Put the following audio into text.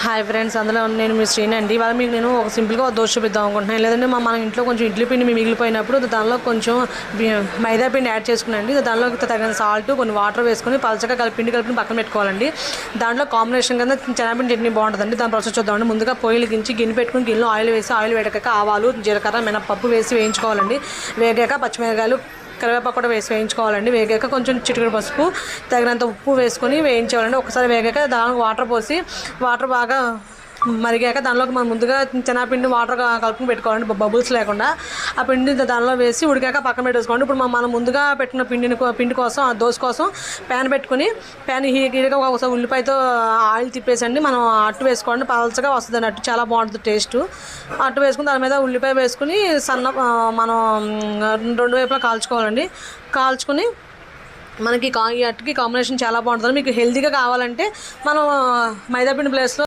Hi friends, అందులో నేను మీ శ్రీని అండి. ఇవాళ మీకు నేను ఒక సింపుల్గా దోశ చూపిద్దాం అనుకుంటున్నాను. లేదంటే మన ఇంట్లో కొంచెం ఇడ్లీ పిండి మిగిలిపోయినప్పుడు దానిలో కొంచెం మైదా పిండి యాడ్ చేసుకున్నాండి. దానిలో తగిన సాల్ట్, కొన్ని వాటర్ వేసుకొని పలచగా పిండి కలిపి పక్కన పెట్టుకోవాలండి. దాంట్లో కాంబినేషన్ కింద శనగపిండి చట్నీ బాగుంటుందండి. దాని ప్రాసెస్ చూద్దామండి. ముందుగా పొయ్యిలు గిన్నె పెట్టుకుని గిన్నెలో ఆయిల్ వేసి, ఆయిల్ వేడకాక ఆవాలు, జీలకర్ర, మినపప్పు వేసి వేయించుకోవాలండి. వేగాక పచ్చిమిరపకాయలు, కరివేపాకు కూడా వేసి వేయించుకోవాలండి. వేగాక కొంచెం చిటికెడు పసుపు, తగినంత ఉప్పు వేసుకొని వేయించాలండి. ఒకసారి వేగాక దానికి వాటర్ పోసి, వాటర్ బాగా మరిగాక దానిలోకి మనం ముందుగా శనగపిండి వాటర్ కలుపుకొని పెట్టుకోవాలండి, బబుల్స్ లేకుండా. ఆ పిండి దానిలో వేసి ఉడికాక పక్కన పెట్టేసుకోండి. ఇప్పుడు మనం ముందుగా పెట్టిన పిండి కోసం, ఆ దోశ కోసం ప్యాన్ పెట్టుకుని, ప్యాన్ హీట్గా ఒకసారి ఉల్లిపాయతో ఆయిల్ తిప్పేసండి మనం అట్టు వేసుకోండి. పలచగా వస్తుంది అట్టు, చాలా బాగుంటుంది టేస్ట్. అట్టు వేసుకుని దాని మీద ఉల్లిపాయ వేసుకుని మనం రెండు వైపులా కాల్చుకోవాలండి. కాల్చుకుని మనకి ఈ అట్టుకి కాంబినేషన్ చాలా బాగుంటుంది. మీకు హెల్తీగా కావాలంటే మనం మైదాపిండి ప్లేస్లో